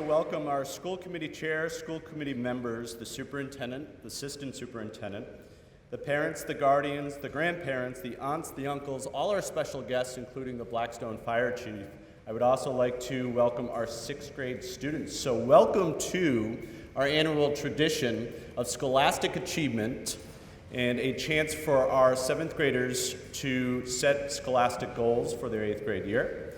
Welcome our school committee chair, school committee members, the superintendent, the assistant superintendent, the parents, the guardians, the grandparents, the aunts, the uncles, all our special guests, including the Blackstone Fire Chief. I would also like to welcome our 6th grade students. So welcome to our annual tradition of scholastic achievement and a chance for our 7th graders to set scholastic goals for their 8th grade year,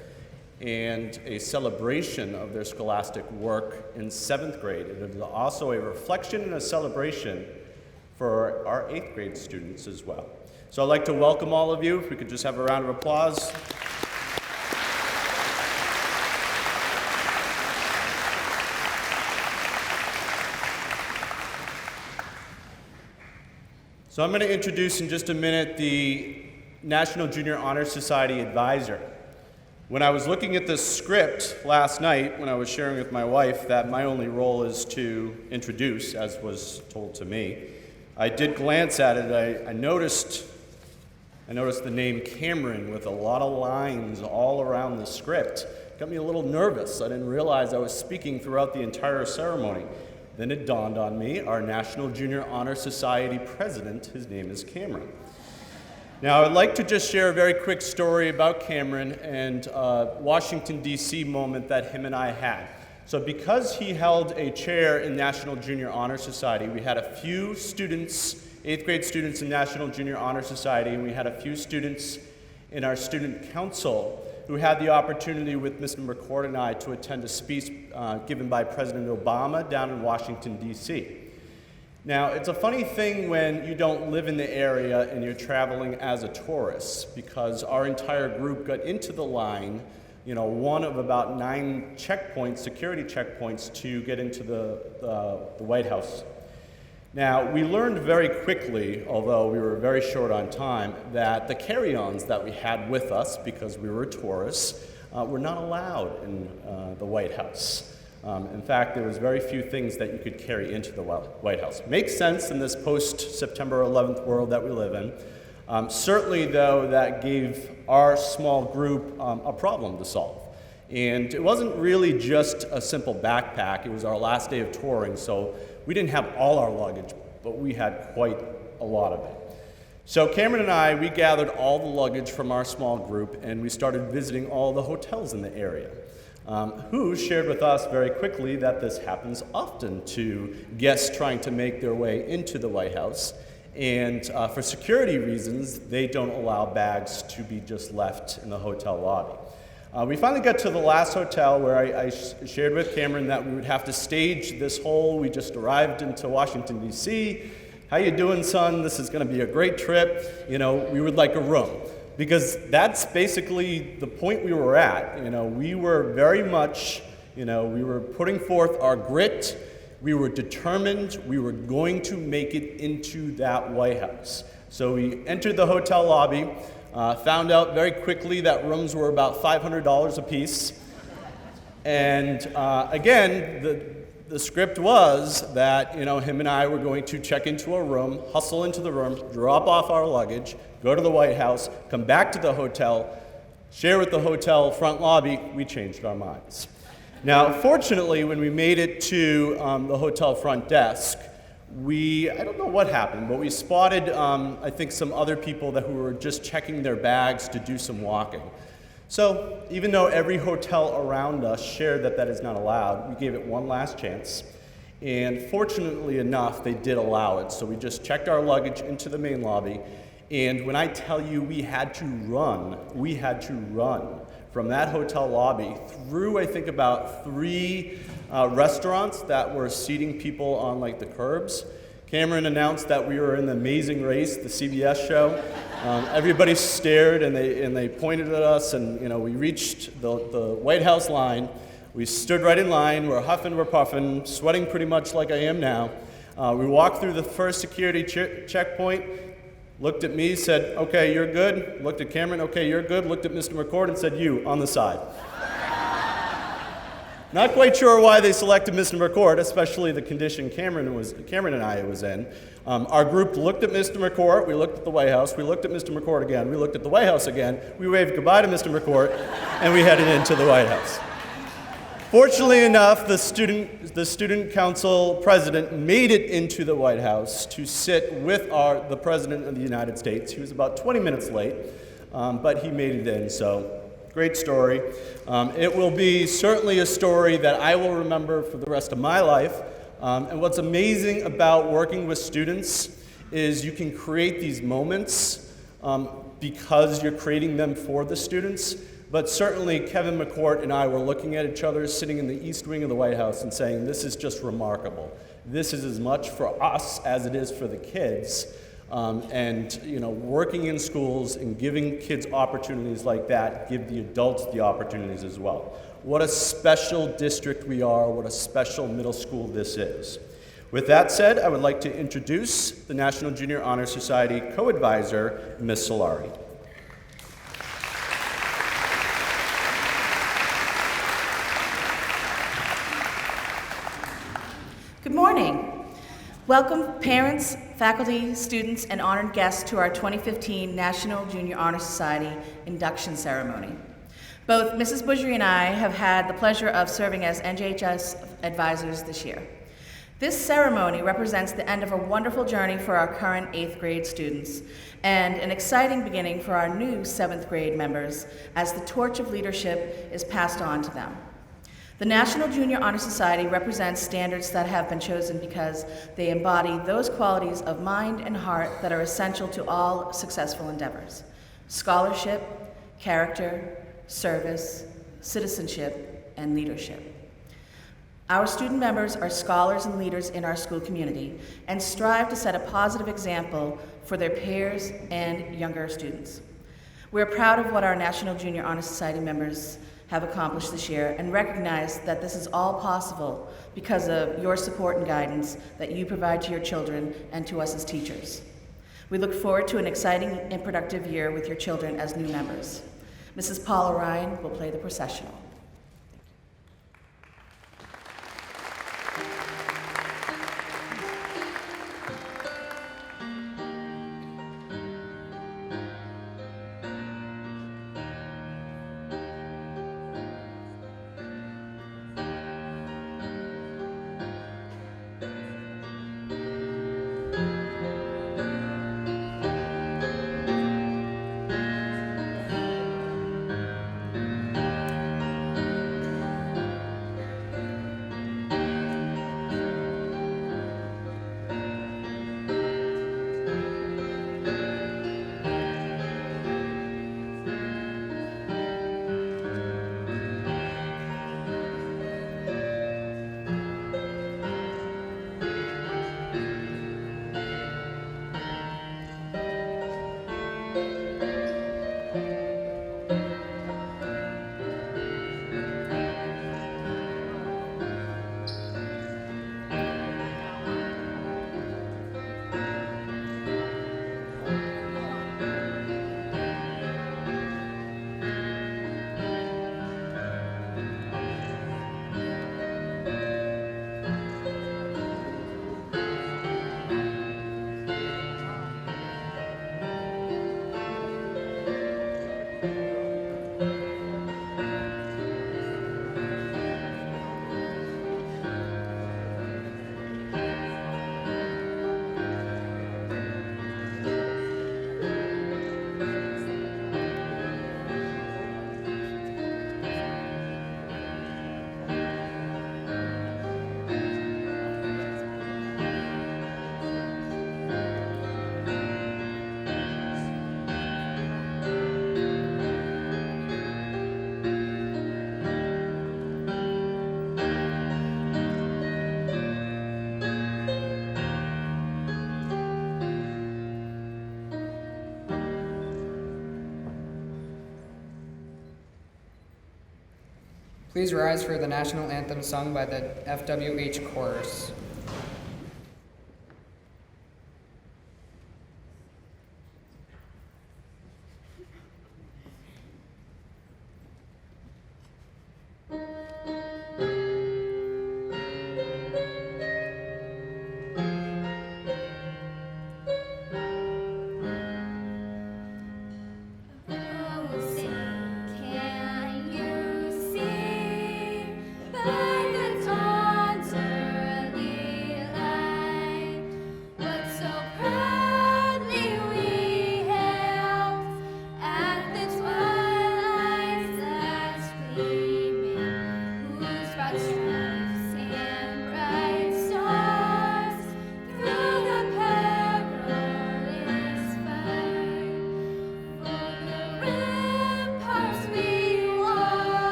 and a celebration of their scholastic work in 7th grade. It is also a reflection and a celebration for our 8th grade students as well. So I'd like to welcome all of you. If we could just have a round of applause. So I'm going to introduce in just a minute the National Junior Honor Society Advisor. When I was looking at this script last night, when I was sharing with my wife that my only role is to introduce, as was told to me, I did glance at it. I noticed the name Cameron with a lot of lines all around the script. It got me a little nervous. I didn't realize I was speaking throughout the entire ceremony. Then it dawned on me, our National Junior Honor Society president, his name is Cameron. Now, I'd like to just share a very quick story about Cameron and a Washington, D.C. moment that him and I had. So because he held a chair in National Junior Honor Society, we had a few students, 8th grade students in National Junior Honor Society, and we had a few students in our student council who had the opportunity with Ms. McCord and I to attend a speech given by President Obama down in Washington, D.C. Now, it's a funny thing when you don't live in the area and you're traveling as a tourist, because our entire group got into the line, one of about 9 checkpoints, security checkpoints, to get into the White House. Now, we learned very quickly, although we were very short on time, that the carry-ons that we had with us, because we were tourists, were not allowed in the White House. In fact, there was very few things that you could carry into the White House. Makes sense in this post-September 11th world that we live in. Certainly, though, that gave our small group a problem to solve. And it wasn't really just a simple backpack. It was our last day of touring, so we didn't have all our luggage, but we had quite a lot of it. So Cameron and I, we gathered all the luggage from our small group, and we started visiting all the hotels in the area. Who shared with us very quickly that this happens often to guests trying to make their way into the White House. And for security reasons, they don't allow bags to be just left in the hotel lobby. We finally got to the last hotel where I shared with Cameron that we would have to stage this whole, we just arrived into Washington, D.C. How you doing, son? This is going to be a great trip. You know, we would like a room. Because that's basically the point we were at. You know, we were very much, we were putting forth our grit. We were determined we were going to make it into that White House. So we entered the hotel lobby, found out very quickly that rooms were about $500 a piece. And again, the script was that, him and I were going to check into a room, hustle into the room, drop off our luggage, go to the White House, come back to the hotel, share with the hotel front lobby. We changed our minds. Now, fortunately, when we made it to the hotel front desk, I don't know what happened, but we spotted, I think, some other people who were just checking their bags to do some walking. So even though every hotel around us shared that is not allowed, we gave it one last chance. And fortunately enough, they did allow it. So we just checked our luggage into the main lobby. And when I tell you we had to run from that hotel lobby through, I think, about 3 restaurants that were seating people on like the curbs. Cameron announced that we were in The Amazing Race, the CBS show. Everybody stared and they pointed at us, and we reached the White House line. We stood right in line. We're huffing, we're puffing, sweating pretty much like I am now. We walked through the first security checkpoint. Looked at me, said, "Okay, you're good." Looked at Cameron, "Okay, you're good." Looked at Mr. McCord and said, "You, on the side." Not quite sure why they selected Mr. McCord, especially the condition Cameron and I was in. Our group looked at Mr. McCord, we looked at the White House, we looked at Mr. McCord again, we looked at the White House again, we waved goodbye to Mr. McCord, and we headed into the White House. Fortunately enough, the student council president made it into the White House to sit with the President of the United States. He was about 20 minutes late, but he made it in, so great story. It will be certainly a story that I will remember for the rest of my life. And what's amazing about working with students is you can create these moments because you're creating them for the students. But certainly Kevin McCourt and I were looking at each other sitting in the East Wing of the White House and saying, this is just remarkable. This is as much for us as it is for the kids. Working in schools and giving kids opportunities like that give the adults the opportunities as well. What a special district we are, what a special middle school this is. With that said, I would like to introduce the National Junior Honor Society co-advisor, Ms. Solari. Good morning. Welcome parents, faculty, students, and honored guests to our 2015 National Junior Honor Society induction ceremony. Both Mrs. Bougere and I have had the pleasure of serving as NJHS advisors this year. This ceremony represents the end of a wonderful journey for our current 8th grade students and an exciting beginning for our new 7th grade members as the torch of leadership is passed on to them. The National Junior Honor Society represents standards that have been chosen because they embody those qualities of mind and heart that are essential to all successful endeavors: scholarship, character, service, citizenship, and leadership. Our student members are scholars and leaders in our school community and strive to set a positive example for their peers and younger students. We're proud of what our National Junior Honor Society members have accomplished this year and recognize that this is all possible because of your support and guidance that you provide to your children and to us as teachers. We look forward to an exciting and productive year with your children as new members. Mrs. Paula Ryan will play the processional. Please rise for the national anthem sung by the FWH chorus.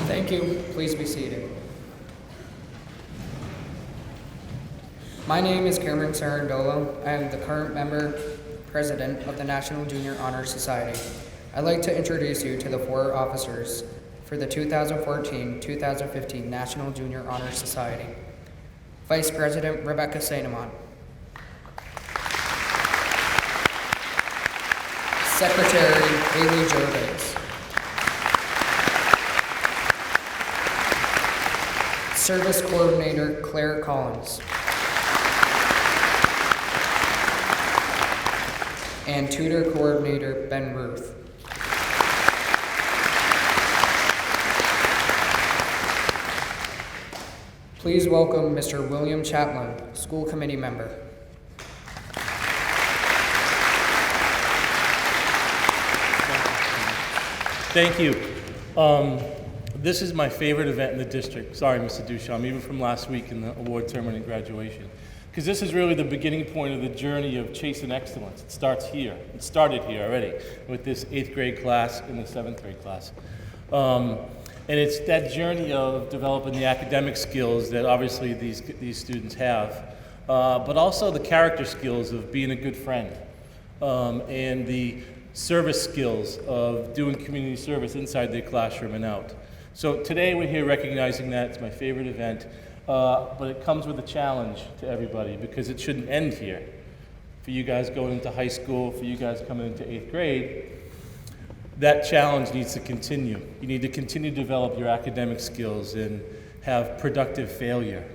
Thank you. Please be seated. My name is Cameron Sarandolo. I am the current member president of the National Junior Honor Society. I'd like to introduce you to the 4 officers for the 2014-2015 National Junior Honor Society. Vice President Rebecca Sainamon. Secretary Haley Gervais. Service Coordinator Claire Collins. And Tutor Coordinator Ben Ruth. Please welcome Mr. William Chaplin, School Committee Member. Thank you. This is my favorite event in the district. Sorry, Mr. Duchamp, even from last week in the award ceremony and graduation. Because this is really the beginning point of the journey of chasing excellence. It starts here. It started here already with this 8th grade class and the 7th grade class. And it's that journey of developing the academic skills that obviously these students have, but also the character skills of being a good friend, and the service skills of doing community service inside the classroom and out. So today we're here recognizing that. It's my favorite event, but it comes with a challenge to everybody because it shouldn't end here. For you guys going into high school, for you guys coming into 8th grade, that challenge needs to continue. You need to continue to develop your academic skills and have productive failure.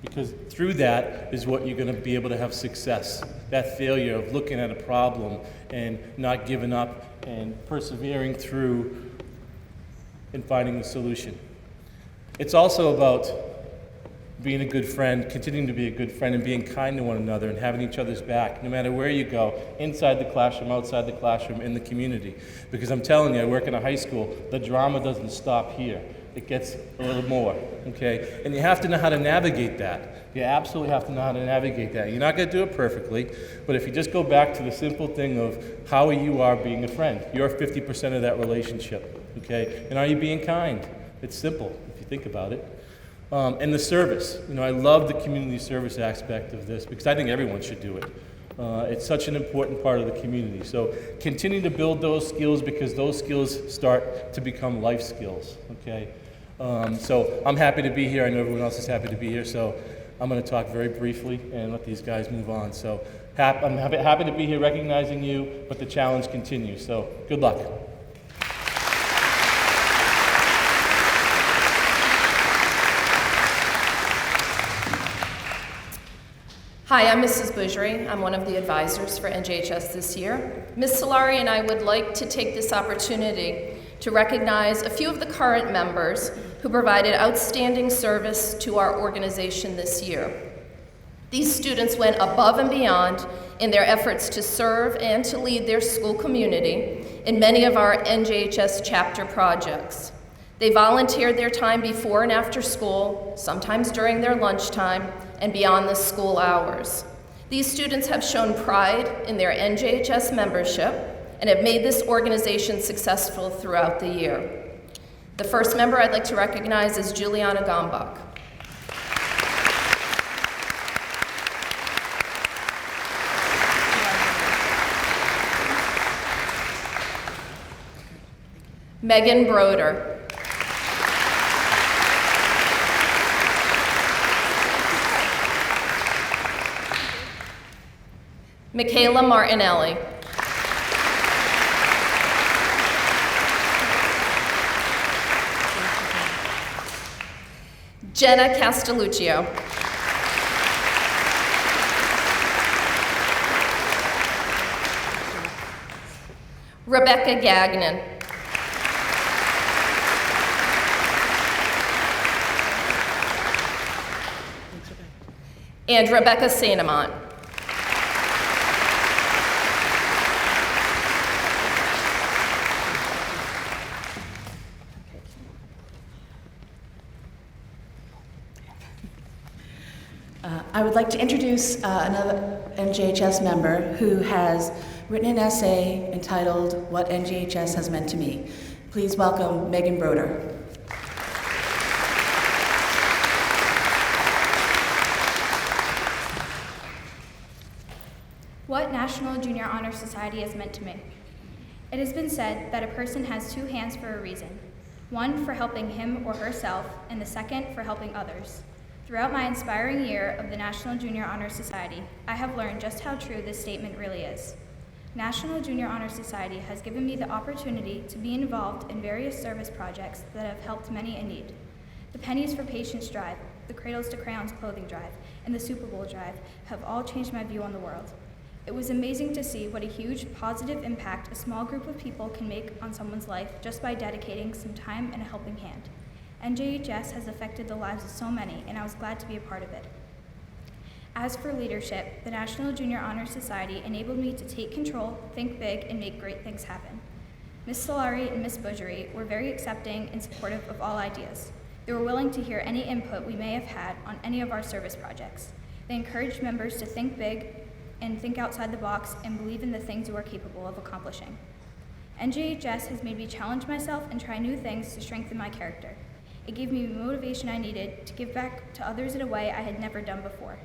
Because through that is what you're going to be able to have success. That failure of looking at a problem and not giving up and persevering through and finding the solution. It's also about being a good friend, continuing to be a good friend and being kind to one another and having each other's back, no matter where you go, inside the classroom, outside the classroom, in the community. Because I'm telling you, I work in a high school, the drama doesn't stop here. It gets a little more, okay? And you have to know how to navigate that. You absolutely have to know how to navigate that. You're not going to do it perfectly, but if you just go back to the simple thing of how you are being a friend, you're 50% of that relationship, okay? And are you being kind? It's simple, if you think about it. And the service. You know, I love the community service aspect of this because I think everyone should do it. It's such an important part of the community. So continue to build those skills because those skills start to become life skills, okay? So I'm happy to be here. I know everyone else is happy to be here, so I'm going to talk very briefly and let these guys move on. So I'm happy to be here recognizing you, but the challenge continues. So good luck. Hi, I'm Mrs. Bougeri. I'm one of the advisors for NJHS this year. Ms. Solari and I would like to take this opportunity to recognize a few of the current members who provided outstanding service to our organization this year. These students went above and beyond in their efforts to serve and to lead their school community in many of our NJHS chapter projects. They volunteered their time before and after school, sometimes during their lunchtime, and beyond the school hours. These students have shown pride in their NJHS membership and have made this organization successful throughout the year. The first member I'd like to recognize is Juliana Gombach. Megan Broder. Michaela Martinelli. Jenna Castelluccio. Rebecca Gagnon. And Rebecca Sainamont. I would like to introduce another NJHS member who has written an essay entitled What NJHS Has Meant to Me. Please welcome Megan Broder. What National Junior Honor Society has meant to me. It has been said that a person has two hands for a reason, one for helping him or herself, and the second for helping others. Throughout my inspiring year of the National Junior Honor Society, I have learned just how true this statement really is. National Junior Honor Society has given me the opportunity to be involved in various service projects that have helped many in need. The Pennies for Patients Drive, the Cradles to Crayons Clothing Drive, and the Super Bowl Drive have all changed my view on the world. It was amazing to see what a huge positive impact a small group of people can make on someone's life just by dedicating some time and a helping hand. NJHS has affected the lives of so many, and I was glad to be a part of it. As for leadership, the National Junior Honor Society enabled me to take control, think big, and make great things happen. Ms. Solari and Ms. Bougeri were very accepting and supportive of all ideas. They were willing to hear any input we may have had on any of our service projects. They encouraged members to think big and think outside the box and believe in the things you are capable of accomplishing. NJHS has made me challenge myself and try new things to strengthen my character. It gave me the motivation I needed to give back to others in a way I had never done before.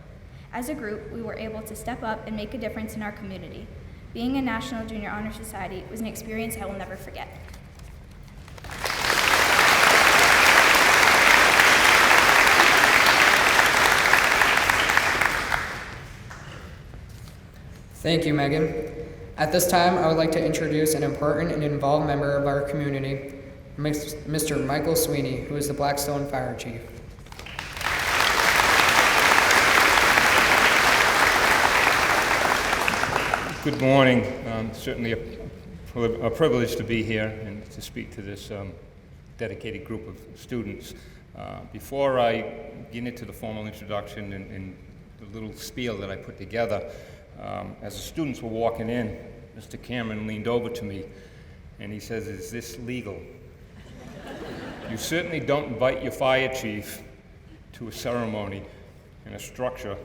As a group, we were able to step up and make a difference in our community. Being a National Junior Honor Society was an experience I will never forget. Thank you, Megan. At this time, I would like to introduce an important and involved member of our community, Mr. Michael Sweeney, who is the Blackstone Fire Chief. Good morning. Certainly a privilege to be here and to speak to this dedicated group of students. Before I get into the formal introduction and the little spiel that I put together, as the students were walking in, Mr. Cameron leaned over to me and he says, "Is this legal?" You certainly don't invite your fire chief to a ceremony in a structure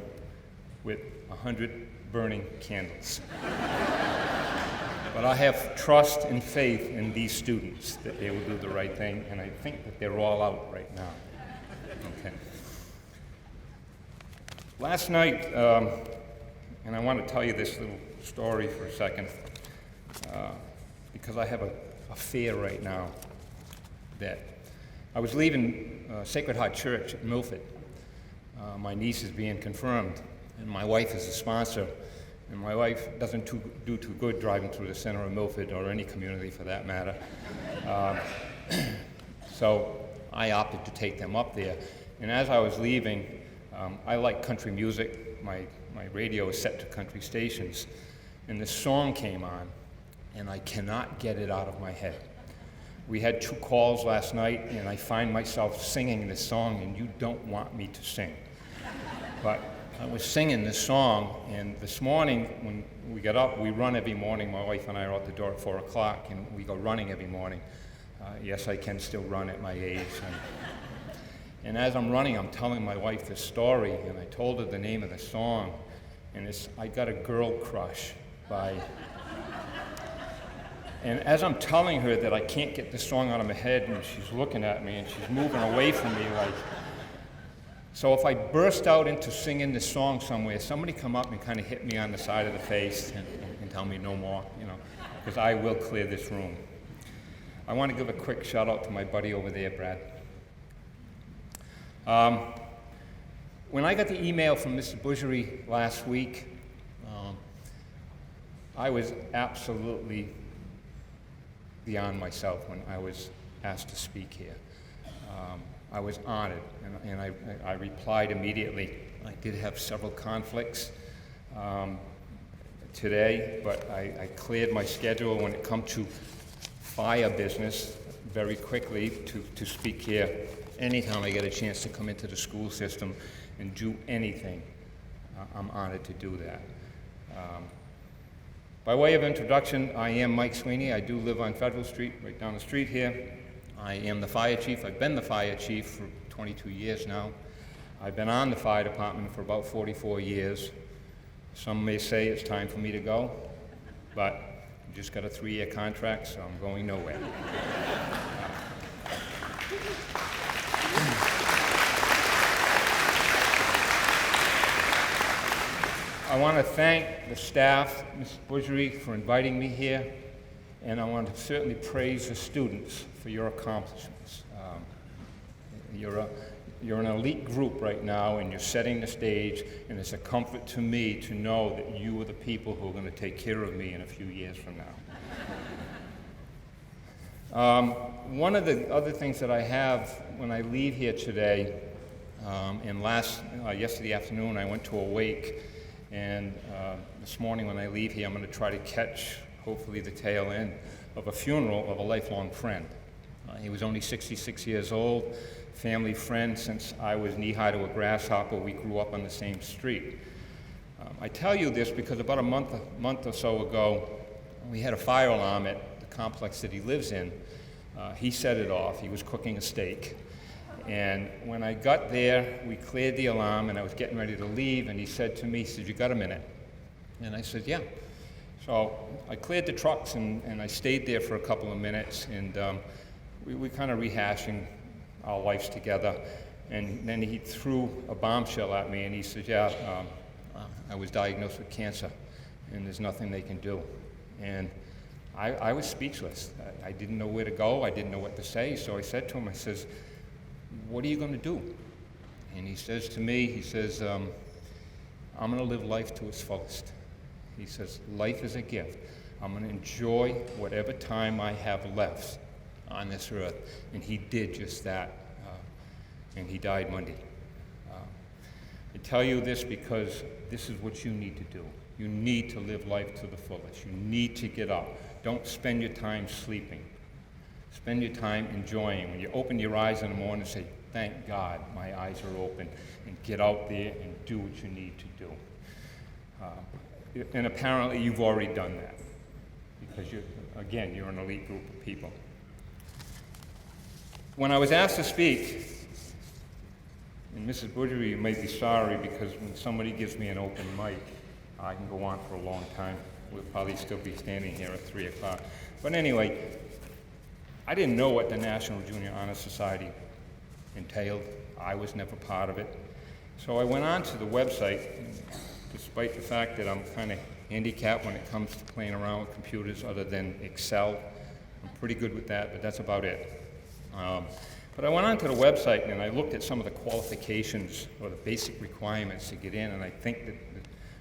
with 100 burning candles. But I have trust and faith in these students that they will do the right thing, and I think that they're all out right now. Okay. Last night, and I want to tell you this little story for a second, because I have a fear right now that I was leaving Sacred Heart Church at Milford. My niece is being confirmed, and my wife is a sponsor, and my wife doesn't do too good driving through the center of Milford, or any community for that matter. So I opted to take them up there. And as I was leaving, I like country music. My my radio is set to country stations, and this song came on, and I cannot get it out of my head. We had 2 calls last night, and I find myself singing this song, and you don't want me to sing. But I was singing this song, and this morning when we got up, we run every morning. My wife and I are out the door at 4 o'clock, and we go running every morning. Yes, I can still run at my age. And as I'm running, I'm telling my wife this story, and I told her the name of the song, and it's I Got a Girl Crush by... And as I'm telling her that I can't get this song out of my head, and she's looking at me, and she's moving away from me like... So if I burst out into singing this song somewhere, somebody come up and kind of hit me on the side of the face and tell me no more, you know, because I will clear this room. I want to give a quick shout out to my buddy over there, Brad. When I got the email from Mr. Bougeri last week, I was absolutely beyond myself when I was asked to speak here. I was honored, and I replied immediately. I did have several conflicts today, but I cleared my schedule when it come to fire business very quickly to speak here anytime I get a chance to come into the school system and do anything. I'm honored to do that. By way of introduction, I am Mike Sweeney. I do live on Federal Street, right down the street here. I am the fire chief. I've been the fire chief for 22 years now. I've been on the fire department for about 44 years. Some may say it's time for me to go, but I just got a 3-year contract, so I'm going nowhere. I want to thank the staff, Mr. Bougeri, for inviting me here, and I want to certainly praise the students for your accomplishments. You're an elite group right now, and you're setting the stage, and it's a comfort to me to know that you are the people who are going to take care of me in a few years from now. One of the other things that I have when I leave here today, and yesterday afternoon I went to a wake, and this morning when I leave here I'm going to try to catch, hopefully, the tail end of a funeral of a lifelong friend. He was only 66 years old, family friend since I was knee-high to a grasshopper. We grew up on the same street. I tell you this because about a month or so ago, we had a fire alarm at the complex that he lives in. He set it off. He was cooking a steak. And when I got there, we cleared the alarm, and I was getting ready to leave, and he said to me, he said, "You got a minute?" And I said, "Yeah." So I cleared the trucks, and I stayed there for a couple of minutes, and we kind of rehashing our lives together. And then he threw a bombshell at me, and he said, "Yeah, I was diagnosed with cancer, and there's nothing they can do." And I was speechless. I didn't know where to go. I didn't know what to say. So I said to him, I says, "What are you going to do?" And he says to me, he says, "I'm going to live life to its fullest." He says, "Life is a gift. I'm going to enjoy whatever time I have left on this earth." And he did just that. And he died Monday. I tell you this because this is what you need to do. You need to live life to the fullest. You need to get up. Don't spend your time sleeping. Spend your time enjoying. When you open your eyes in the morning, say, "Thank God my eyes are open," and get out there and do what you need to do. And apparently you've already done that because, you're an elite group of people. When I was asked to speak, and Mrs. Bougeri, you may be sorry because when somebody gives me an open mic, I can go on for a long time. We'll probably still be standing here at 3 o'clock. But anyway, I didn't know what the National Junior Honor Society entailed. I was never part of it. So I went on to the website, despite the fact that I'm kind of handicapped when it comes to playing around with computers other than Excel. I'm pretty good with that, but that's about it. But I went onto the website and I looked at some of the qualifications or the basic requirements to get in, and I think that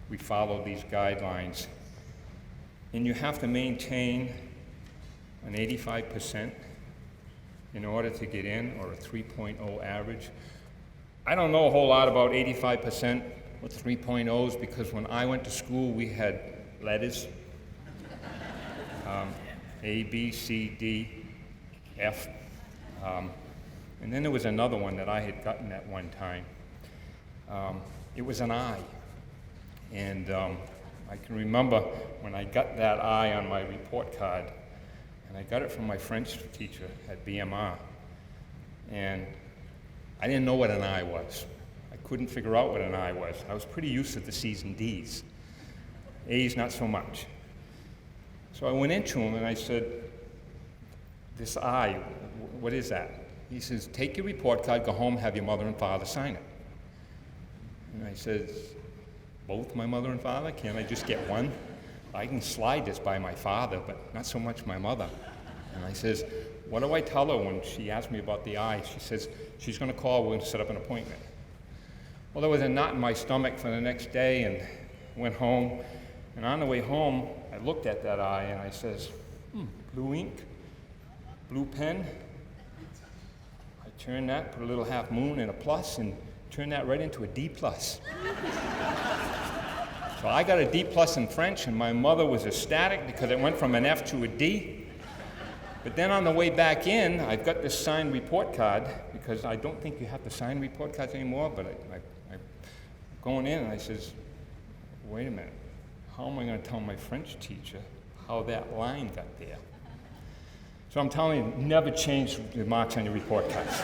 we follow these guidelines. And you have to maintain an 85% in order to get in, or a 3.0 average. I don't know a whole lot about 85%. or 3.0s because when I went to school, we had letters. A, B, C, D, F. And then there was another one that I had gotten at one time. It was an I. And I can remember when I got that I on my report card, and I got it from my French teacher at BMR. And I didn't know what an I was. I couldn't figure out what an I was. I was pretty used to the C's and D's. A's, not so much. So I went into him and I said, this I, what is that? He says, take your report card, go home, have your mother and father sign it. And I said, both my mother and father? Can't I just get one? I can slide this by my father, but not so much my mother. And I says, what do I tell her when she asks me about the I? She says, she's going to call, we're going to set up an appointment. Well, there was a knot in my stomach for the next day, and went home. And on the way home, I looked at that I, and I says, blue ink, blue pen. I turned that, put a little half moon and a plus, and turned that right into a D+. So I got a D+ in French, and my mother was ecstatic because it went from an F to a D. But then on the way back in, I've got this signed report card, because I don't think you have to sign report cards anymore, but I'm going in, and I says, wait a minute, how am I going to tell my French teacher how that line got there? So I'm telling you, never change the marks on your report cards.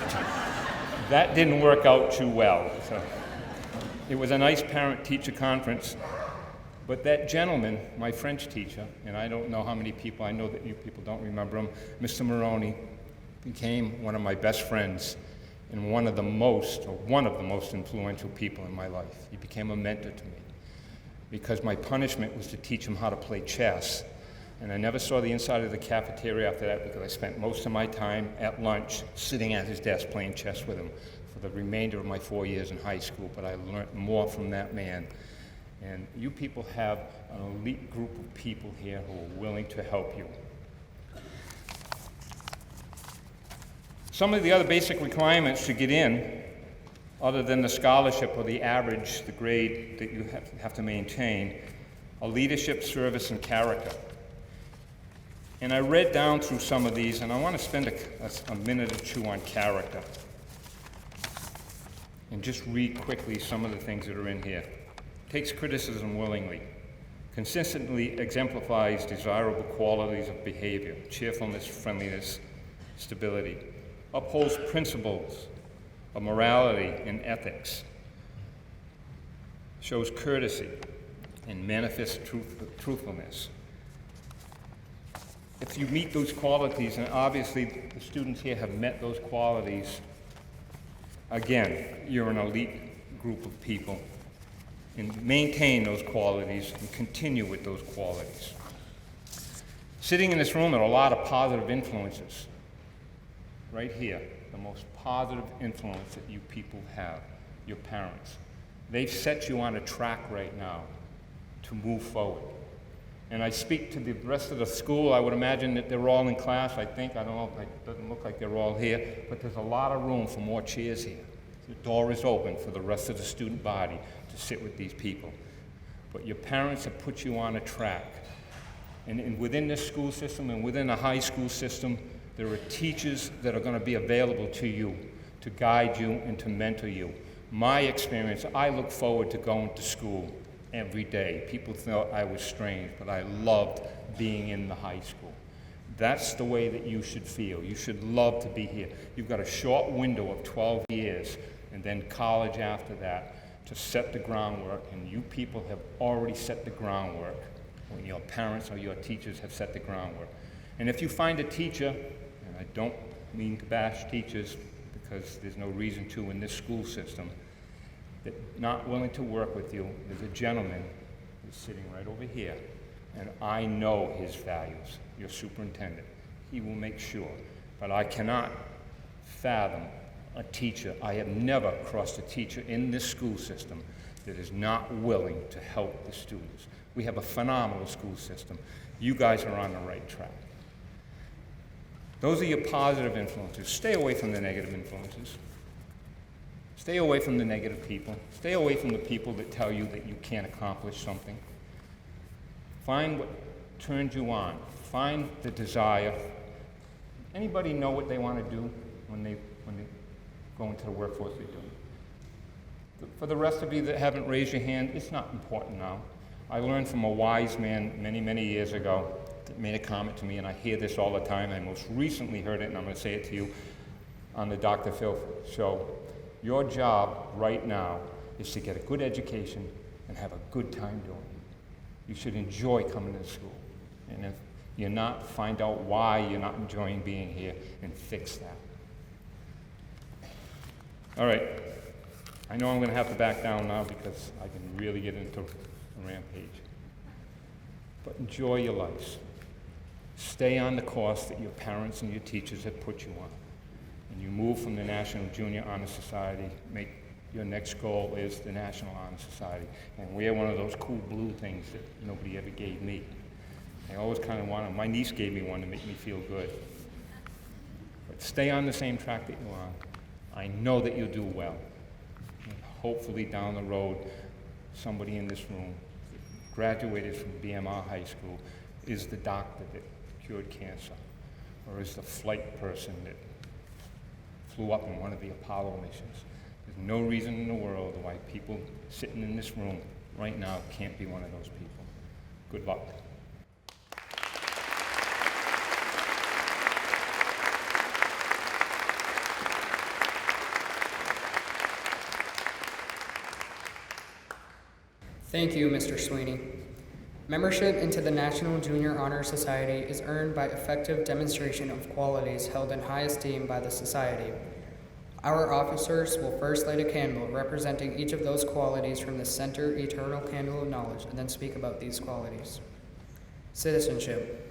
That didn't work out too well. So it was a nice parent-teacher conference, but that gentleman, my French teacher, and I don't know how many people, I know that you people don't remember him, Mr. Maroney, became one of my best friends and one of the most influential people in my life. He became a mentor to me because my punishment was to teach him how to play chess. And I never saw the inside of the cafeteria after that because I spent most of my time at lunch sitting at his desk playing chess with him for the remainder of my 4 years in high school. But I learned more from that man. And you people have an elite group of people here who are willing to help you. Some of the other basic requirements to get in, other than the scholarship or the average, the grade that you have to maintain, are leadership, service, and character. And I read down through some of these, and I want to spend a minute or two on character. And just read quickly some of the things that are in here. Takes criticism willingly. Consistently exemplifies desirable qualities of behavior, cheerfulness, friendliness, stability. Upholds principles of morality and ethics. Shows courtesy and manifests truthfulness. If you meet those qualities, and obviously the students here have met those qualities, again, you're an elite group of people. And maintain those qualities and continue with those qualities. Sitting in this room are a lot of positive influences. Right here, the most positive influence that you people have, your parents. They've set you on a track right now to move forward. And I speak to the rest of the school. I would imagine that they're all in class, I think. I don't know, it doesn't look like they're all here, but there's a lot of room for more chairs here. The door is open for the rest of the student body to sit with these people. But your parents have put you on a track. And within this school system and within the high school system, there are teachers that are going to be available to you to guide you and to mentor you. My experience, I look forward to going to school every day. People thought I was strange, but I loved being in the high school. That's the way that you should feel. You should love to be here. You've got a short window of 12 years and then college after that to set the groundwork, and you people have already set the groundwork when your parents or your teachers have set the groundwork. And if you find a teacher, and I don't mean to bash teachers because there's no reason to in this school system, that not willing to work with you, there's a gentleman who's sitting right over here, and I know his values, your superintendent. He will make sure, but I cannot fathom a teacher. I have never crossed a teacher in this school system that is not willing to help the students. We have a phenomenal school system. You guys are on the right track. Those are your positive influences. Stay away from the negative influences. Stay away from the negative people. Stay away from the people that tell you that you can't accomplish something. Find what turns you on. Find the desire. Anybody know what they want to do when they go into the workforce they do? For the rest of you that haven't raised your hand, it's not important now. I learned from a wise man many, many years ago that made a comment to me, and I hear this all the time. I most recently heard it, and I'm going to say it to you on the Dr. Phil show. Your job right now is to get a good education and have a good time doing it. You should enjoy coming to school. And if you're not, find out why you're not enjoying being here and fix that. All right. I know I'm going to have to back down now because I can really get into a rampage. But enjoy your lives. Stay on the course that your parents and your teachers have put you on. And you move from the National Junior Honor Society, make your next goal is the National Honor Society. And wear one of those cool blue things that nobody ever gave me. I always kind of wanted, my niece gave me one to make me feel good. But stay on the same track that you're on. I know that you'll do well. And hopefully down the road, somebody in this room graduated from BMR High School is the doctor that cured cancer, or is the flight person that flew up in one of the Apollo missions. There's no reason in the world why people sitting in this room right now can't be one of those people. Good luck. Thank you, Mr. Sweeney. Membership into the National Junior Honor Society is earned by effective demonstration of qualities held in high esteem by the Society. Our officers will first light a candle representing each of those qualities from the center eternal candle of knowledge and then speak about these qualities. Citizenship.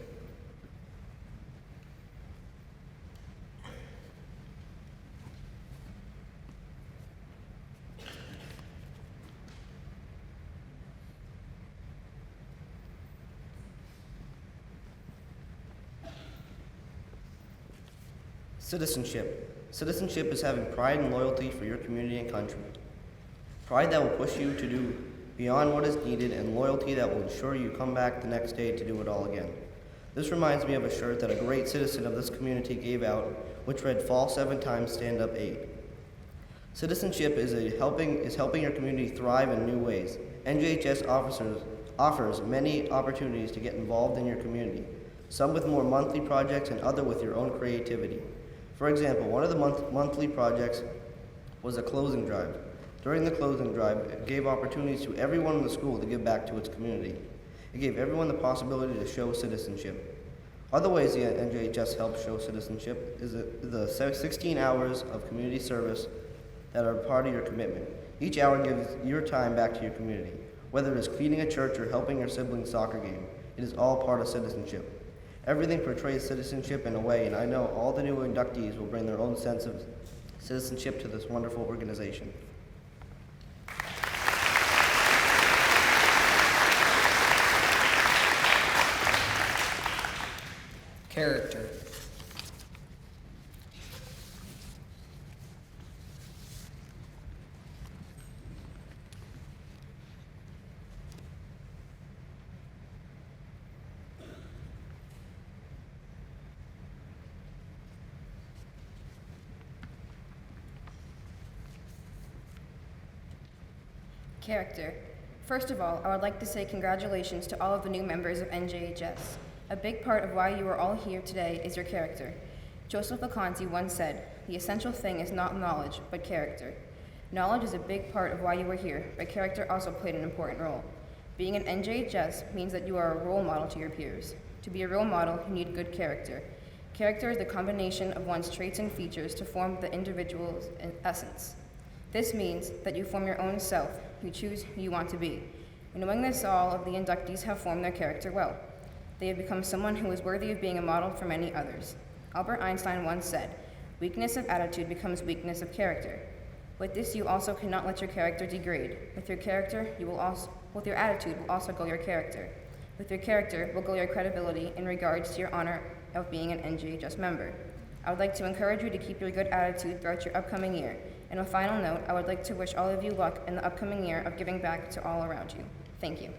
Citizenship. Citizenship is having pride and loyalty for your community and country. Pride that will push you to do beyond what is needed, and loyalty that will ensure you come back the next day to do it all again. This reminds me of a shirt that a great citizen of this community gave out, which read, "Fall 7 times, stand up 8." Citizenship is helping your community thrive in new ways. NJHS offers many opportunities to get involved in your community, some with more monthly projects and other with your own creativity. For example, one of the monthly projects was a clothing drive. During the clothing drive, it gave opportunities to everyone in the school to give back to its community. It gave everyone the possibility to show citizenship. Other ways the NJHS helps show citizenship is the 16 hours of community service that are part of your commitment. Each hour gives your time back to your community. Whether it is cleaning a church or helping your sibling's soccer game, it is all part of citizenship. Everything portrays citizenship in a way, and I know all the new inductees will bring their own sense of citizenship to this wonderful organization. Character. Character. First of all, I would like to say congratulations to all of the new members of NJHS. A big part of why you are all here today is your character. Joseph LeConte once said, "The essential thing is not knowledge, but character." Knowledge is a big part of why you are here, but character also played an important role. Being an NJHS means that you are a role model to your peers. To be a role model, you need good character. Character is the combination of one's traits and features to form the individual's essence. This means that you form your own self, you choose who you want to be. And knowing this, all of the inductees have formed their character well. They have become someone who is worthy of being a model for many others. Albert Einstein once said, "Weakness of attitude becomes weakness of character." With this, you also cannot let your character degrade. With your attitude will also go your character. With your character will go your credibility in regards to your honor of being an NJHS member. I would like to encourage you to keep your good attitude throughout your upcoming year. And a final note, I would like to wish all of you luck in the upcoming year of giving back to all around you. Thank you.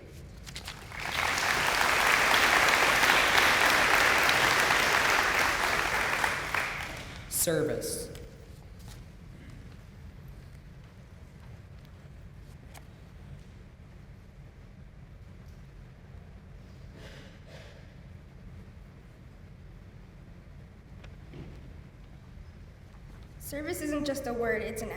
Service. Service isn't just a word, it's an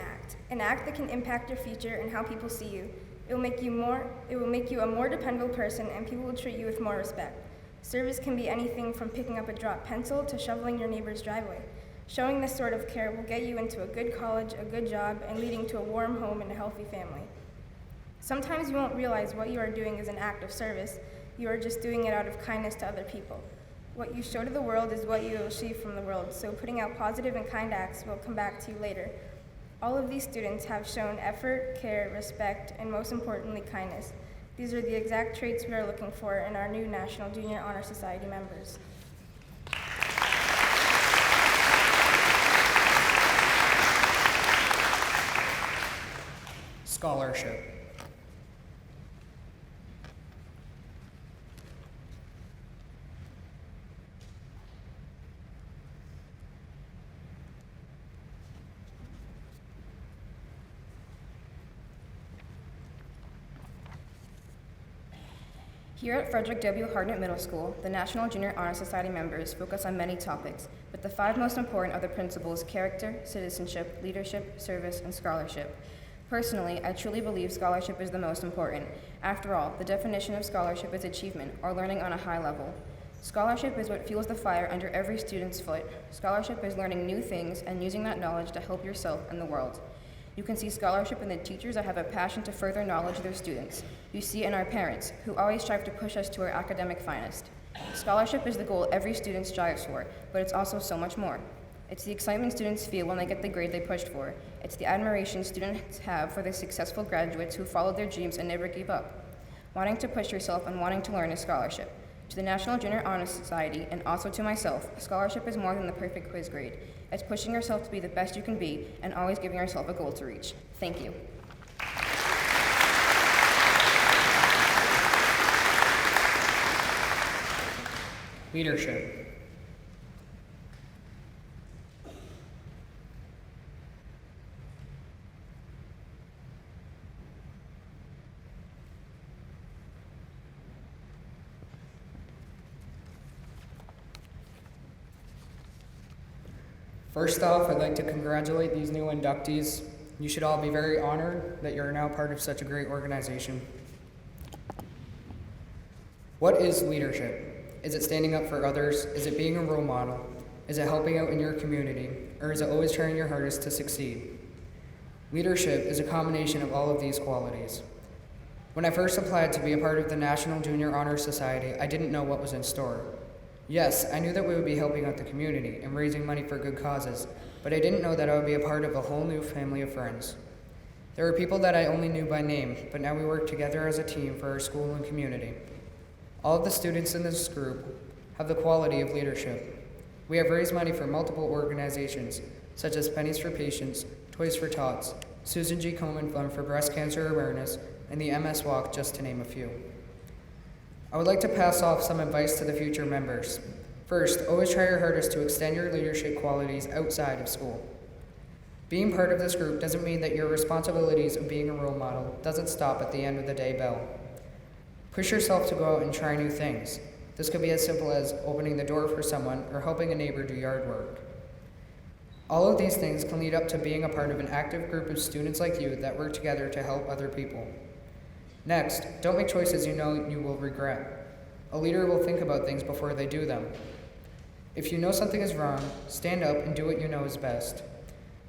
act that can impact your future and how people see you. It will make you a more dependable person, and people will treat you with more respect. Service can be anything from picking up a dropped pencil to shoveling your neighbor's driveway. Showing this sort of care will get you into a good college, a good job, and leading to a warm home and a healthy family. Sometimes you won't realize what you are doing is an act of service. You are just doing it out of kindness to other people. What you show to the world is what you will receive from the world, so putting out positive and kind acts will come back to you later. All of these students have shown effort, care, respect, and most importantly, kindness. These are the exact traits we are looking for in our new National Junior Honor Society members. Scholarship. Here at Frederick W. Hartnett Middle School, the National Junior Honor Society members focus on many topics, but the 5 most important are the principles: character, citizenship, leadership, service, and scholarship. Personally, I truly believe scholarship is the most important. After all, the definition of scholarship is achievement, or learning on a high level. Scholarship is what fuels the fire under every student's foot. Scholarship is learning new things and using that knowledge to help yourself and the world. You can see scholarship in the teachers that have a passion to further knowledge of their students. You see it in our parents, who always strive to push us to our academic finest. Scholarship is the goal every student strives for, but it's also so much more. It's the excitement students feel when they get the grade they pushed for. It's the admiration students have for the successful graduates who followed their dreams and never gave up. Wanting to push yourself and wanting to learn is scholarship. To the National Junior Honor Society, and also to myself, scholarship is more than the perfect quiz grade. It's pushing yourself to be the best you can be and always giving yourself a goal to reach. Thank you. Leadership. First off, I'd like to congratulate these new inductees. You should all be very honored that you're now part of such a great organization. What is leadership? Is it standing up for others? Is it being a role model? Is it helping out in your community? Or is it always trying your hardest to succeed? Leadership is a combination of all of these qualities. When I first applied to be a part of the National Junior Honor Society, I didn't know what was in store. Yes, I knew that we would be helping out the community and raising money for good causes, but I didn't know that I would be a part of a whole new family of friends. There were people that I only knew by name, but now we work together as a team for our school and community. All of the students in this group have the quality of leadership. We have raised money for multiple organizations, such as Pennies for Patients, Toys for Tots, Susan G. Komen Fund for Breast Cancer Awareness, and the MS Walk, just to name a few. I would like to pass off some advice to the future members. First, always try your hardest to extend your leadership qualities outside of school. Being part of this group doesn't mean that your responsibilities of being a role model doesn't stop at the end of the day bell. Push yourself to go out and try new things. This could be as simple as opening the door for someone or helping a neighbor do yard work. All of these things can lead up to being a part of an active group of students like you that work together to help other people. Next, don't make choices you know you will regret. A leader will think about things before they do them. If you know something is wrong, stand up and do what you know is best.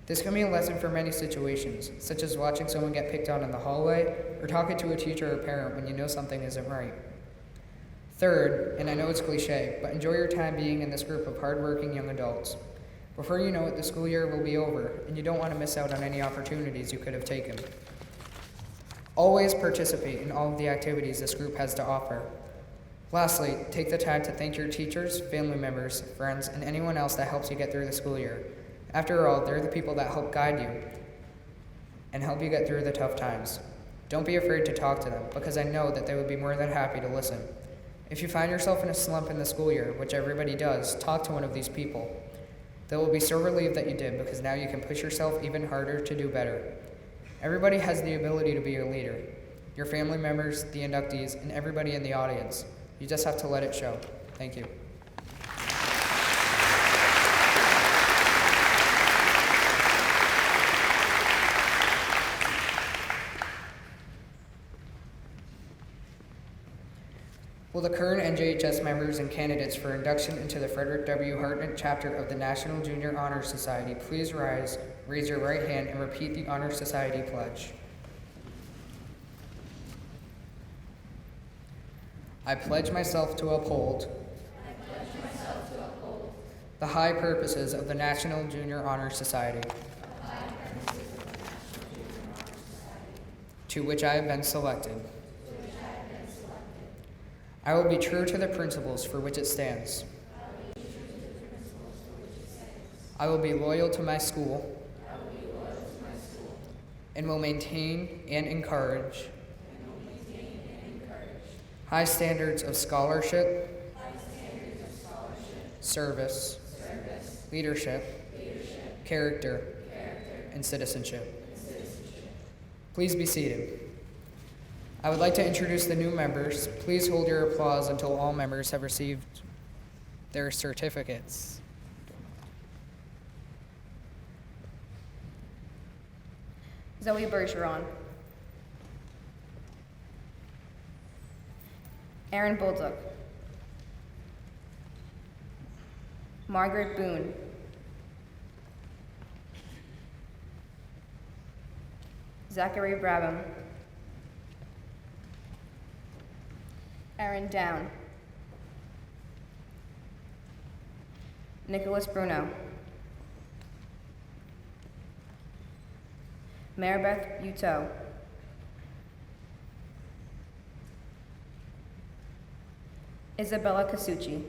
This can be a lesson for many situations, such as watching someone get picked on in the hallway or talking to a teacher or parent when you know something isn't right. Third, and I know it's cliche, but enjoy your time being in this group of hardworking young adults. Before you know it, the school year will be over, and you don't want to miss out on any opportunities you could have taken. Always participate in all of the activities this group has to offer. Lastly, take the time to thank your teachers, family members, friends, and anyone else that helps you get through the school year. After all, they're the people that help guide you. and help you get through the tough times. Don't be afraid to talk to them, because I know that they would be more than happy to listen. If you find yourself in a slump in the school year, which everybody does, talk to one of these people. They will be so relieved that you did, because now you can push yourself even harder to do better. Everybody has the ability to be a leader. Your family members, the inductees, and everybody in the audience. You just have to let it show. Thank you. Will the current NJHS members and candidates for induction into the Frederick W. Hartnett chapter of the National Junior Honor Society please rise, raise your right hand, and repeat the Honor Society pledge? I pledge myself to uphold the high purposes of the National Junior Honor Society, to which I have been selected. I will be true to the principles for which it stands. I will be loyal to my school and will maintain and encourage high standards of scholarship, service, leadership, character, and citizenship. Please be seated. I would like to introduce the new members. Please hold your applause until all members have received their certificates. Zoe Bergeron. Aaron Bolduc. Margaret Boone. Zachary Brabham. Aaron Down. Nicholas Bruno. Maribeth Uto. Isabella Casucci.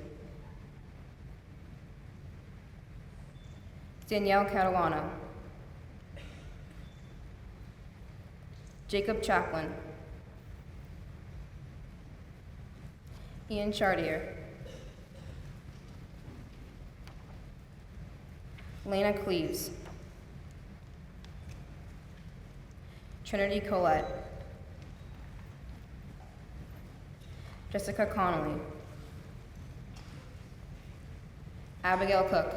Danielle Catalano. Jacob Chaplin. Ian Chartier. Lena Cleaves. Trinity Collette. Jessica Connolly. Abigail Cook.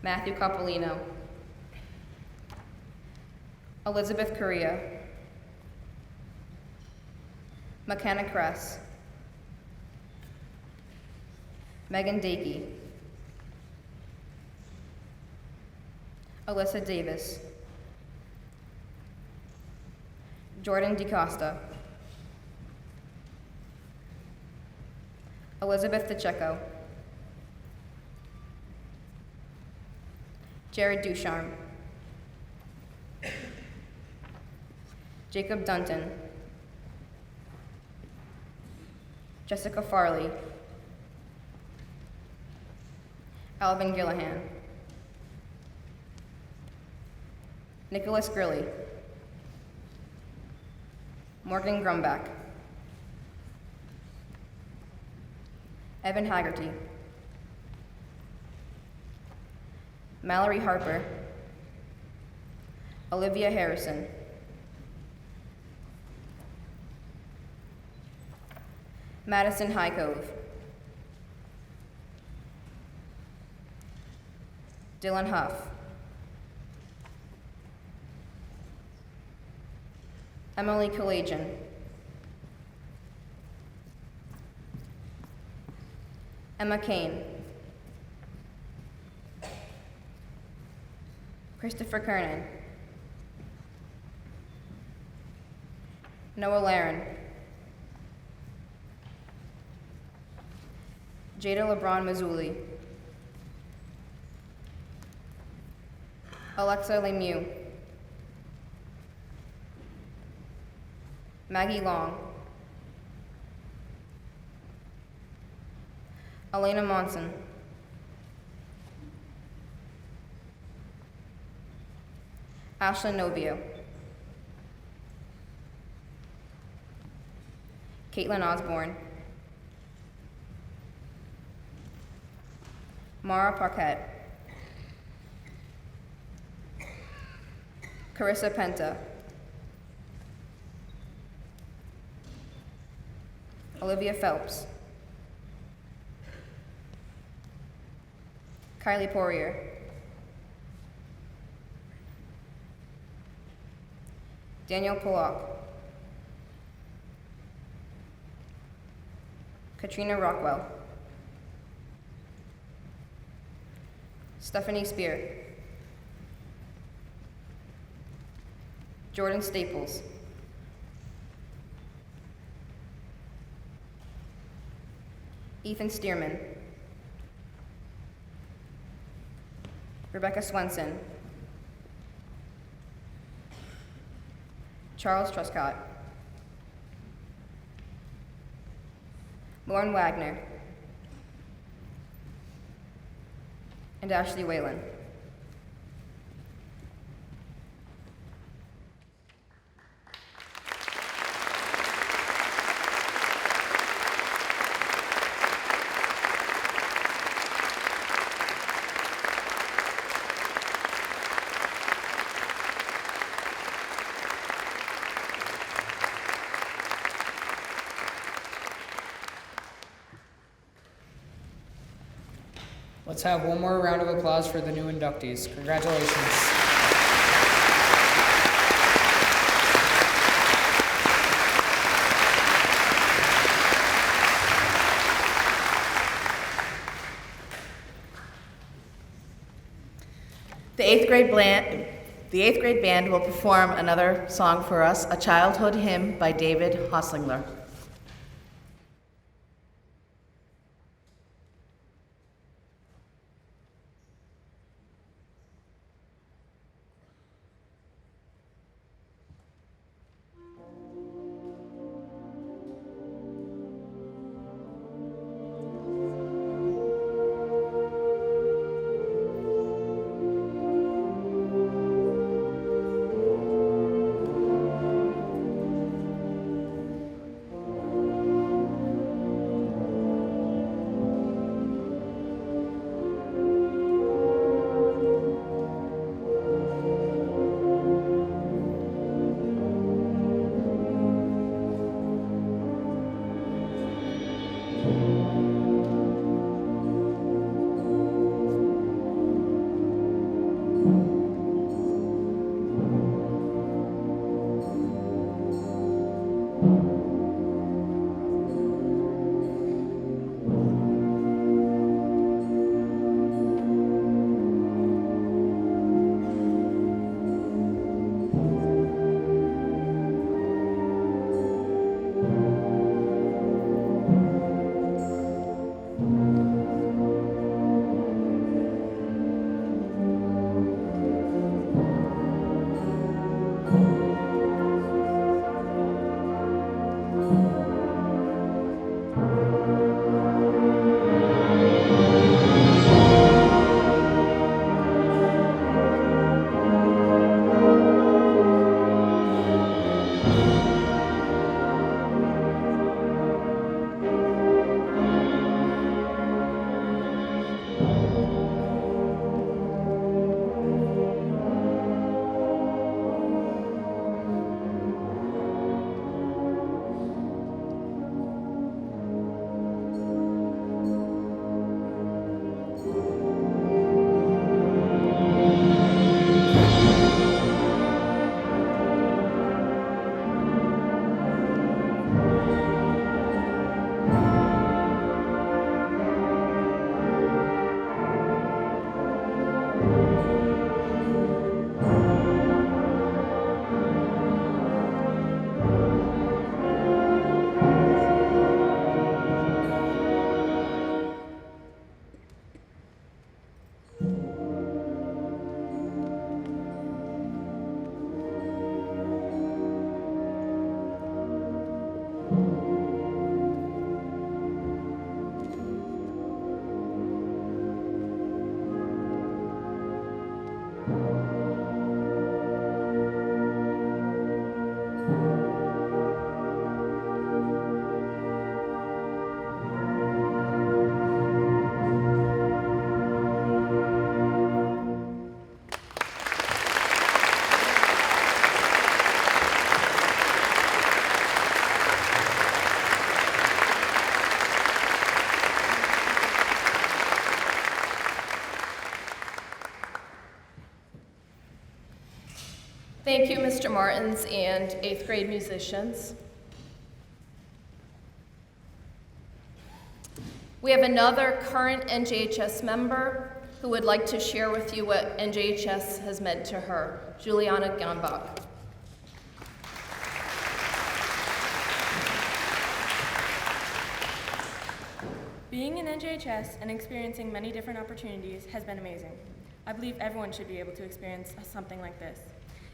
Matthew Coppolino. Elizabeth Correa. McKenna Kress. Megan Dakey. Alyssa Davis. Jordan DeCosta. Elizabeth DeCecco. Jared Ducharme. Jacob Dunton. Jessica Farley. Alvin Gillihan. Nicholas Grilly. Morgan Grumbach. Evan Haggerty. Mallory Harper. Olivia Harrison. Madison Highcove. Dylan Huff. Emily Kalajian. Emma Kane. Christopher Kernan. Noah Laren. Jada LeBron Mazzulli. Alexa Lemieux. Maggie Long. Elena Monson. Ashlyn Novio. Caitlin Osborne. Mara Paquette. Carissa Penta. Olivia Phelps. Kylie Poirier. Daniel Pollock. Katrina Rockwell. Stephanie Spear. Jordan Staples. Ethan Stearman. Rebecca Swenson. Charles Truscott. Lauren Wagner. And Ashley Whalen. Let's have one more round of applause for the new inductees. Congratulations. The eighth grade band will perform another song for us, A Childhood Hymn by David Hosslinger. Thank you, Mr. Martins and 8th grade musicians. We have another current NJHS member who would like to share with you what NJHS has meant to her, Juliana Gambach. Being in NJHS and experiencing many different opportunities has been amazing. I believe everyone should be able to experience something like this.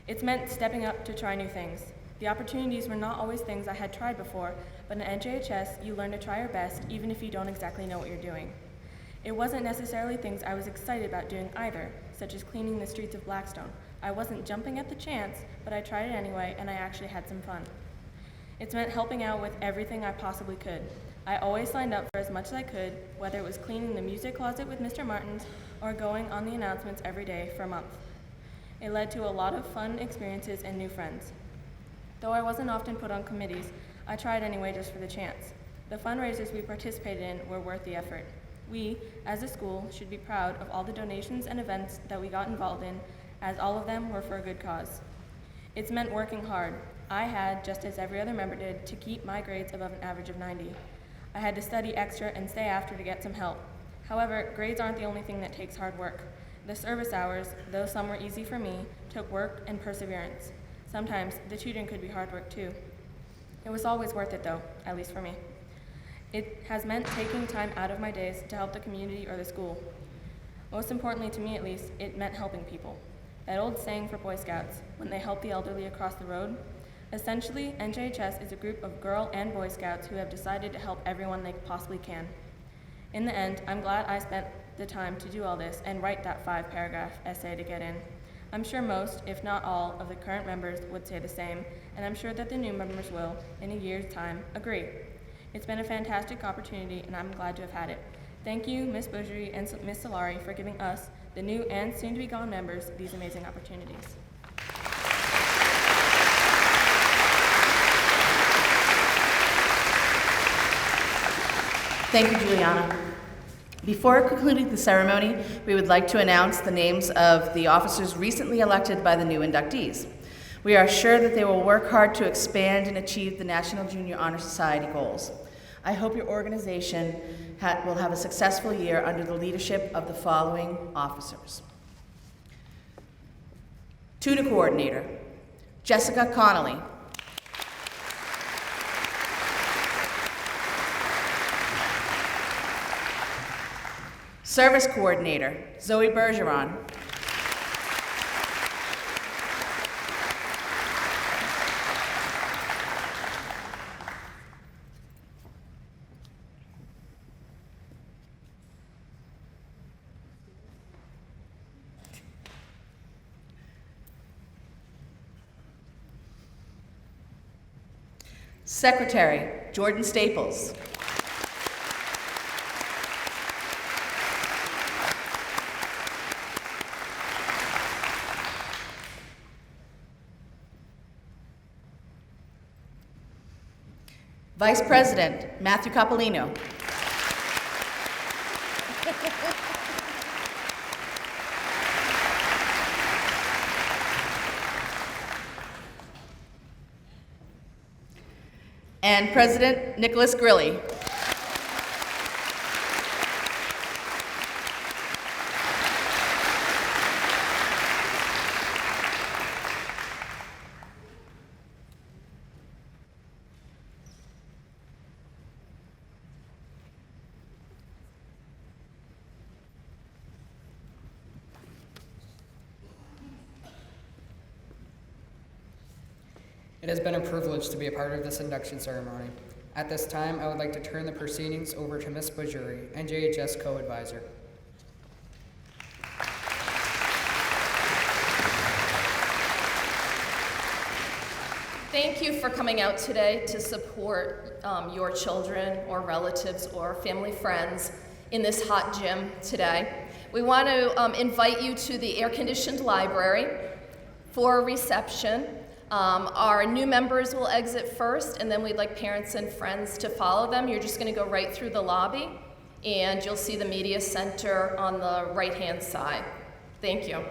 It's meant stepping up to try new things. The opportunities were not always things I had tried before, but in NJHS, you learn to try your best even if you don't exactly know what you're doing. It wasn't necessarily things I was excited about doing either, such as cleaning the streets of Blackstone. I wasn't jumping at the chance, but I tried it anyway, and I actually had some fun. It's meant helping out with everything I possibly could. I always signed up for as much as I could, whether it was cleaning the music closet with Mr. Martins or going on the announcements every day for a month. It led to a lot of fun experiences and new friends. Though I wasn't often put on committees, I tried anyway just for the chance. The fundraisers we participated in were worth the effort. We, as a school, should be proud of all the donations and events that we got involved in, as all of them were for a good cause. It's meant working hard. I had, just as every other member did, to keep my grades above an average of 90. I had to study extra and stay after to get some help. However, grades aren't the only thing that takes hard work. The service hours, though some were easy for me, took work and perseverance. Sometimes the tutoring could be hard work too. It was always worth it though, at least for me. It has meant taking time out of my days to help the community or the school. Most importantly to me at least, it meant helping people. That old saying for Boy Scouts, when they help the elderly across the road. Essentially, NJHS is a group of Girl and Boy Scouts who have decided to help everyone they possibly can. In the end, I'm glad I spent the time to do all this and write that 5-paragraph essay to get in. I'm sure most, if not all, of the current members would say the same, and I'm sure that the new members will, in a year's time, agree. It's been a fantastic opportunity, and I'm glad to have had it. Thank you, Ms. Bougeri and Ms. Solari, for giving us, the new and soon-to-be-gone members, these amazing opportunities. Thank you, Juliana. Before concluding the ceremony, we would like to announce the names of the officers recently elected by the new inductees. We are sure that they will work hard to expand and achieve the National Junior Honor Society goals. I hope your organization will have a successful year under the leadership of the following officers. Tuna Coordinator, Jessica Connolly. Service Coordinator, Zoe Bergeron. Secretary, Jordan Staples. Vice President, Matthew Capolino. And President Nicholas Grilli. It has been a privilege to be a part of this induction ceremony. At this time, I would like to turn the proceedings over to Ms. Bougeri, NJHS Co-Advisor. Thank you for coming out today to support your children or relatives or family friends in this hot gym today. We want to invite you to the air-conditioned library for a reception. Our new members will exit first, and then we'd like parents and friends to follow them. You're just going to go right through the lobby, and you'll see the media center on the right-hand side. Thank you.